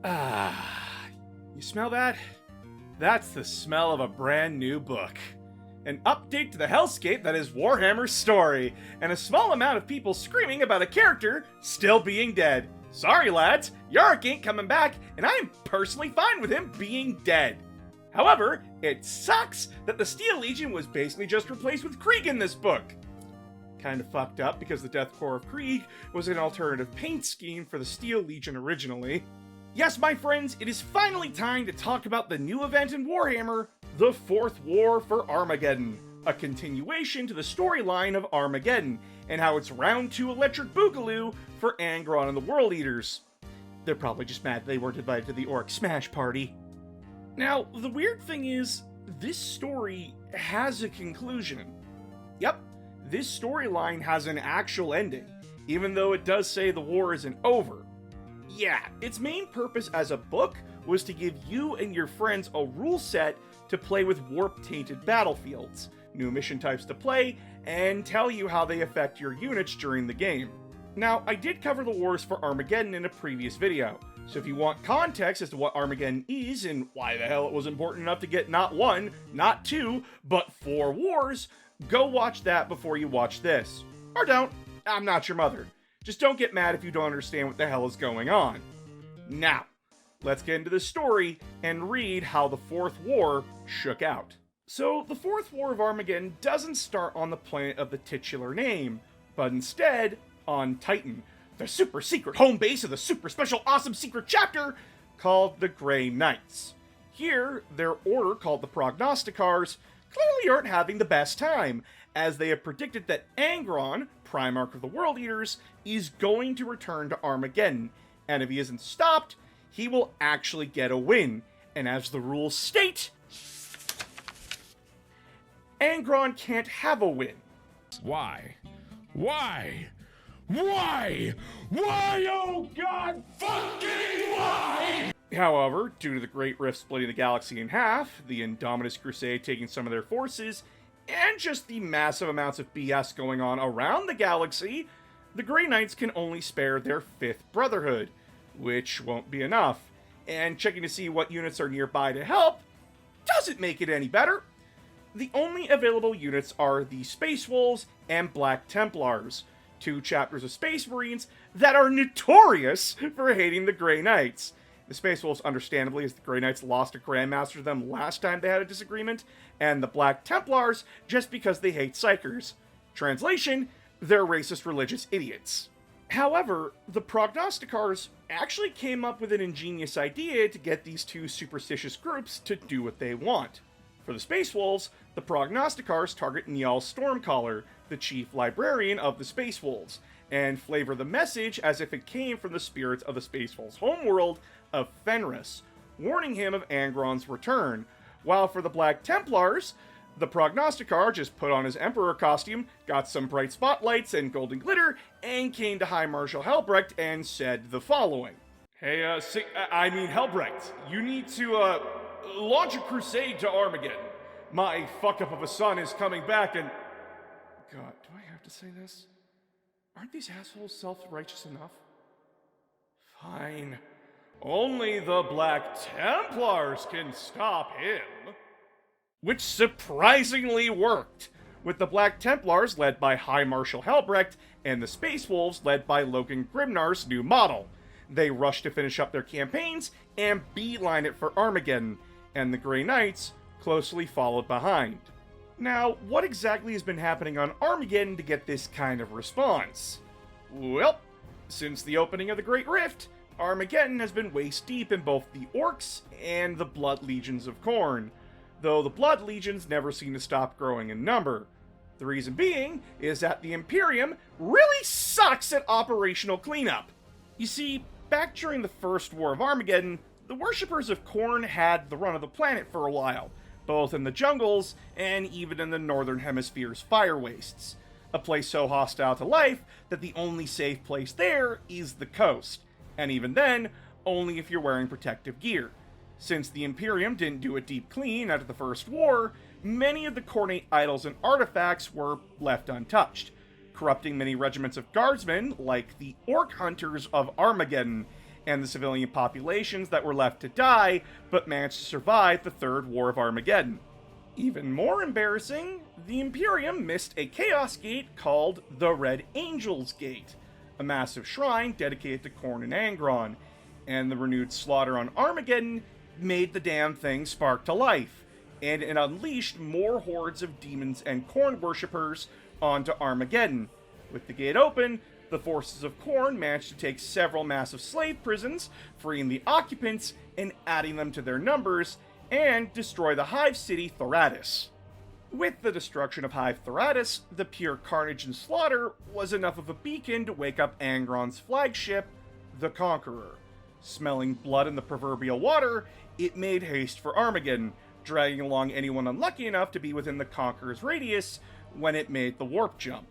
Ah, you smell that? That's the smell of a brand new book. An update to the hellscape that is Warhammer's story, and a small amount of people screaming about a character still being dead. Sorry lads, Yarick ain't coming back, and I am personally fine with him being dead. However, it sucks that the Steel Legion was basically just replaced with Krieg in this book. Kinda fucked up because the Death Corps of Krieg was an alternative paint scheme for the Steel Legion originally. Yes, my friends, it is finally time to talk about the new event in Warhammer, the Fourth War for Armageddon, a continuation to the storyline of Armageddon, and how it's round 2 electric boogaloo for Angron and the World Eaters. They're probably just mad they weren't invited to the Orc Smash party. Now, the weird thing is, this story has a conclusion. Yep, this storyline has an actual ending, even though it does say the war isn't over. Yeah, its main purpose as a book was to give you and your friends a rule set to play with warp-tainted battlefields, new mission types to play, and tell you how they affect your units during the game. Now, I did cover the wars for Armageddon in a previous video, so if you want context as to what Armageddon is and why the hell it was important enough to get not 1, not 2, but 4 wars, go watch that before you watch this. Or don't, I'm not your mother. Just don't get mad if you don't understand what the hell is going on. Now, let's get into the story and read how the Fourth War shook out. So, the Fourth War of Armageddon doesn't start on the planet of the titular name, but instead on Titan, the super secret home base of the super special awesome secret chapter called the Grey Knights. Here, their order, called the Prognosticars, clearly aren't having the best time, as they have predicted that Angron, Primarch of the World Eaters, is going to return to Armageddon, and if he isn't stopped, he will actually get a win. And as the rules state, Angron can't have a win. Why? Why? Why? Why, oh god fucking why? However, due to the Great Rift splitting the galaxy in half, the Indominus Crusade taking some of their forces, and just the massive amounts of BS going on around the galaxy, the Grey Knights can only spare their 5th Brotherhood, which won't be enough. And checking to see what units are nearby to help doesn't make it any better. The only available units are the Space Wolves and Black Templars, 2 chapters of Space Marines that are notorious for hating the Grey Knights. The Space Wolves, understandably, as the Grey Knights lost a Grandmaster to them last time they had a disagreement, and the Black Templars just because they hate Psychers. Translation, they're racist religious idiots. However, the Prognosticars actually came up with an ingenious idea to get these 2 superstitious groups to do what they want. For the Space Wolves, the Prognosticars target Niall Stormcaller, the chief librarian of the Space Wolves, and flavor the message as if it came from the spirits of the Space Wolves' homeworld of Fenris, warning him of Angron's return, while for the Black Templars, the Prognosticar just put on his Emperor costume, got some bright spotlights and golden glitter, and came to High Marshal Helbrecht and said the following. Hey, Helbrecht, you need to, launch a crusade to Armageddon. My fuck-up of a son is coming back and... God, do I have to say this? Aren't these assholes self-righteous enough? Fine. Only the Black Templars can stop him. Which surprisingly worked, with the Black Templars led by High Marshal Helbrecht and the Space Wolves led by Logan Grimnar's new model. They rushed to finish up their campaigns and beeline it for Armageddon, and the Grey Knights closely followed behind. Now, what exactly has been happening on Armageddon to get this kind of response? Well, since the opening of the Great Rift, Armageddon has been waist deep in both the Orcs and the Blood Legions of Khorne, though the Blood Legions never seem to stop growing in number. The reason being is that the Imperium really sucks at operational cleanup. You see, back during the First War of Armageddon, the worshippers of Khorne had the run of the planet for a while, both in the jungles and even in the Northern Hemisphere's fire wastes, a place so hostile to life that the only safe place there is the coast, and even then, only if you're wearing protective gear. Since the Imperium didn't do a deep clean after the First War, many of the Khornate idols and artifacts were left untouched, corrupting many regiments of guardsmen like the Orc Hunters of Armageddon, and the civilian populations that were left to die, but managed to survive the Third War of Armageddon. Even more embarrassing, the Imperium missed a Chaos Gate called the Red Angel's Gate, a massive shrine dedicated to Khorne and Angron, and the renewed slaughter on Armageddon made the damn thing spark to life, and it unleashed more hordes of demons and Khorne worshippers onto Armageddon. With the gate open, the forces of Khorne managed to take several massive slave prisons, freeing the occupants and adding them to their numbers, and destroy the Hive city Thoradis. With the destruction of Hive Thoradis, the pure carnage and slaughter was enough of a beacon to wake up Angron's flagship, the Conqueror. Smelling blood in the proverbial water, it made haste for Armageddon, dragging along anyone unlucky enough to be within the Conqueror's radius when it made the warp jump.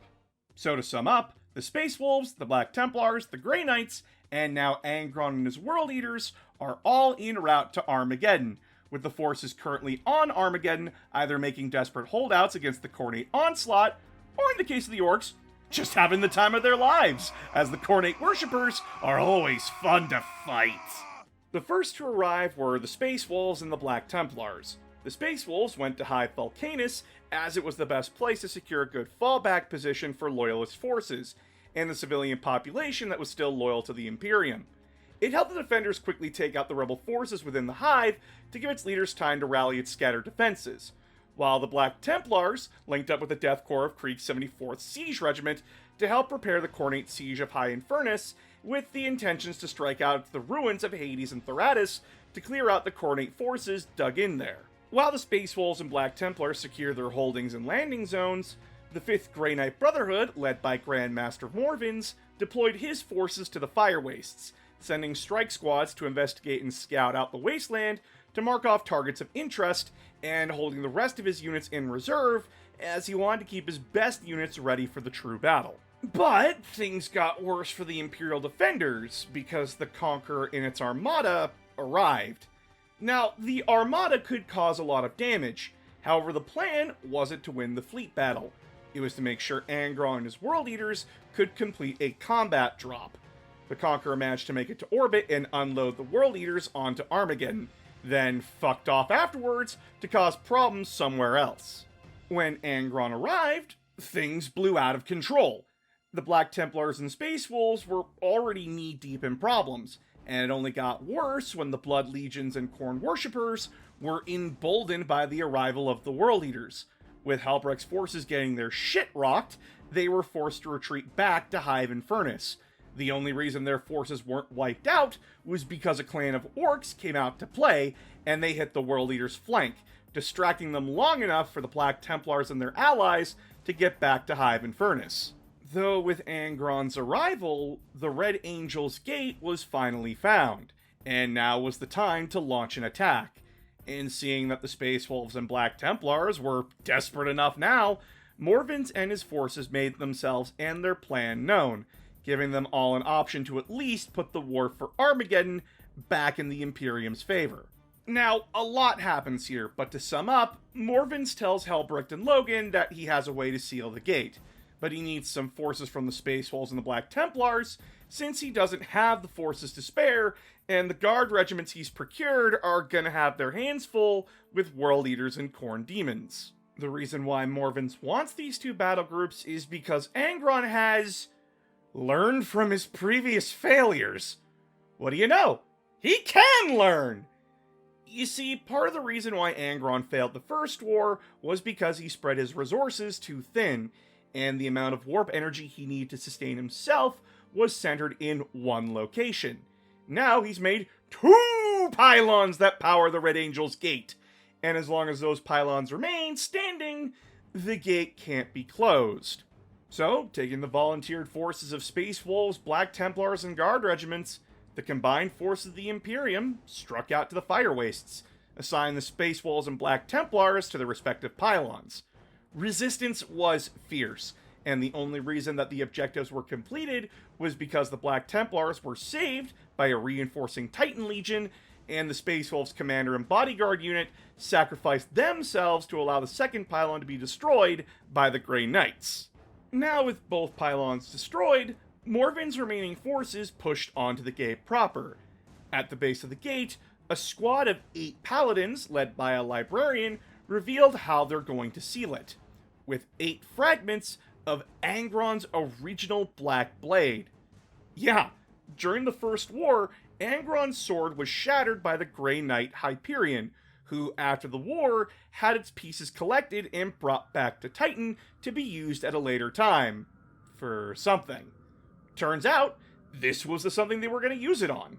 So to sum up, the Space Wolves, the Black Templars, the Grey Knights, and now Angron and his World Eaters are all en route to Armageddon, with the forces currently on Armageddon either making desperate holdouts against the Khornate onslaught, or in the case of the Orcs, just having the time of their lives, as the Khornate worshippers are always fun to fight. The first to arrive were the Space Wolves and the Black Templars. The Space Wolves went to Hive Volcanus, as it was the best place to secure a good fallback position for Loyalist forces, and the civilian population that was still loyal to the Imperium. It helped the defenders quickly take out the rebel forces within the Hive to give its leaders time to rally its scattered defenses, while the Black Templars linked up with the Death Corps of Krieg's 74th Siege Regiment to help prepare the Khornate siege of High Infernus, with the intentions to strike out the ruins of Hades and Thoradis to clear out the Khornate forces dug in there. While the Space Wolves and Black Templars secure their holdings and landing zones, the 5th Grey Knight Brotherhood, led by Grand Master Morvins, deployed his forces to the Fire Wastes, sending strike squads to investigate and scout out the wasteland to mark off targets of interest, and holding the rest of his units in reserve, as he wanted to keep his best units ready for the true battle. But things got worse for the Imperial defenders, because the Conqueror and its armada arrived. Now, the armada could cause a lot of damage, however the plan wasn't to win the fleet battle. It was to make sure Angron and his World Eaters could complete a combat drop. The Conqueror managed to make it to orbit and unload the World Eaters onto Armageddon, then fucked off afterwards to cause problems somewhere else. When Angron arrived, things blew out of control. The Black Templars and Space Wolves were already knee-deep in problems, and it only got worse when the Blood Legions and Khorne worshippers were emboldened by the arrival of the World Eaters. With Halbrecht's forces getting their shit rocked, they were forced to retreat back to Hive Infernus. The only reason their forces weren't wiped out was because a clan of orcs came out to play, and they hit the World Eaters' flank, distracting them long enough for the Black Templars and their allies to get back to Hive Infernus. Though with Angron's arrival, the Red Angel's Gate was finally found, and now was the time to launch an attack. And seeing that the Space Wolves and Black Templars were desperate enough now, Morvins and his forces made themselves and their plan known, giving them all an option to at least put the war for Armageddon back in the Imperium's favor. Now, a lot happens here, but to sum up, Morvins tells Helbrecht and Logan that he has a way to seal the gate, but he needs some forces from the Space Wolves and the Black Templars, since he doesn't have the forces to spare, and the guard regiments he's procured are gonna have their hands full with World Eaters and Khorne demons. The reason why Morvins wants these two battle groups is because Angron has learned from his previous failures. What do you know? He can learn! You see, part of the reason why Angron failed the first war was because he spread his resources too thin, and the amount of warp energy he needed to sustain himself was centered in one location. Now he's made 2 pylons that power the Red Angel's Gate, and as long as those pylons remain standing, the gate can't be closed. So, taking the volunteered forces of Space Wolves, Black Templars, and Guard regiments, the combined forces of the Imperium struck out to the Fire Wastes, assigned the Space Wolves and Black Templars to their respective pylons. Resistance was fierce, and the only reason that the objectives were completed was because the Black Templars were saved by a reinforcing Titan Legion, and the Space Wolves commander and bodyguard unit sacrificed themselves to allow the second pylon to be destroyed by the Grey Knights. Now with both pylons destroyed, Morven's remaining forces pushed onto the gate proper. At the base of the gate, a squad of 8 paladins, led by a librarian, revealed how they're going to seal it, with 8 fragments of Angron's original Black Blade. Yeah, during the First War, Angron's sword was shattered by the Grey Knight Hyperion, who, after the war, had its pieces collected and brought back to Titan to be used at a later time. For something. Turns out, this was the something they were going to use it on.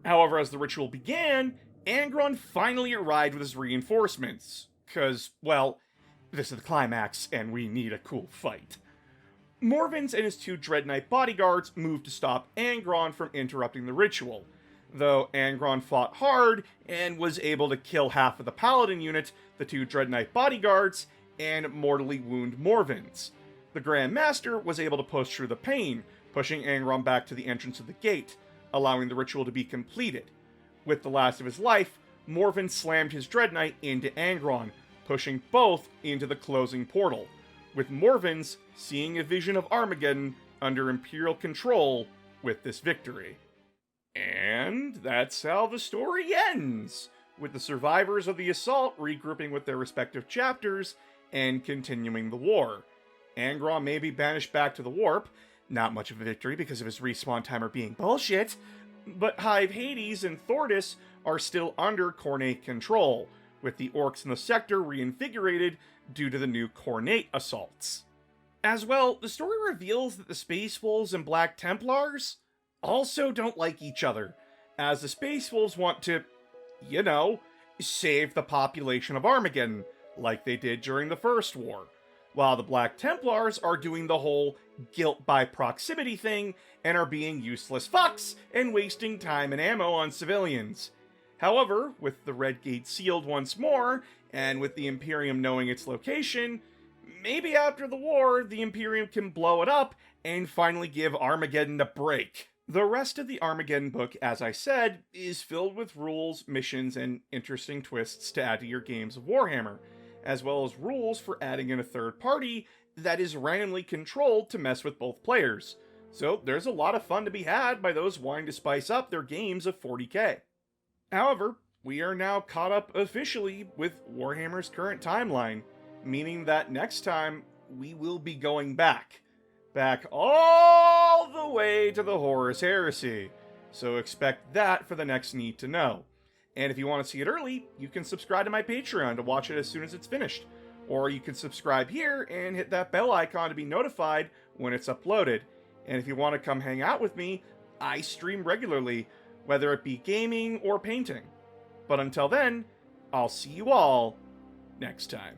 However, as the ritual began, Angron finally arrived with his reinforcements. Cause, well, this is the climax, and we need a cool fight. Morven's and his 2 Dread Knight bodyguards moved to stop Angron from interrupting the ritual, though Angron fought hard and was able to kill half of the Paladin unit, the 2 Dread Knight bodyguards, and mortally wound Morven's. The Grand Master was able to push through the pain, pushing Angron back to the entrance of the gate, allowing the ritual to be completed. With the last of his life, Morven slammed his Dread Knight into Angron, pushing both into the closing portal, with Morven's seeing a vision of Armageddon under Imperial control with this victory. And that's how the story ends, with the survivors of the assault regrouping with their respective chapters and continuing the war. Angron may be banished back to the warp, not much of a victory because of his respawn timer being bullshit, but Hive Hades and Thordis are still under Khornate control, with the orcs in the sector reinvigorated due to the new Khornate assaults. As well, the story reveals that the Space Wolves and Black Templars also don't like each other, as the Space Wolves want to, save the population of Armageddon, like they did during the First War, while the Black Templars are doing the whole guilt by proximity thing and are being useless fucks and wasting time and ammo on civilians. However, with the Red Gate sealed once more, and with the Imperium knowing its location, maybe after the war, the Imperium can blow it up and finally give Armageddon a break. The rest of the Armageddon book, as I said, is filled with rules, missions, and interesting twists to add to your games of Warhammer, as well as rules for adding in a third party that is randomly controlled to mess with both players. So there's a lot of fun to be had by those wanting to spice up their games of 40k. However, we are now caught up officially with Warhammer's current timeline, meaning that next time we will be going back all the way to the Horus Heresy. So expect that for the next Need to Know. And if you want to see it early, you can subscribe to my Patreon to watch it as soon as it's finished. Or you can subscribe here and hit that bell icon to be notified when it's uploaded. And if you want to come hang out with me, I stream regularly, whether it be gaming or painting. But until then, I'll see you all next time.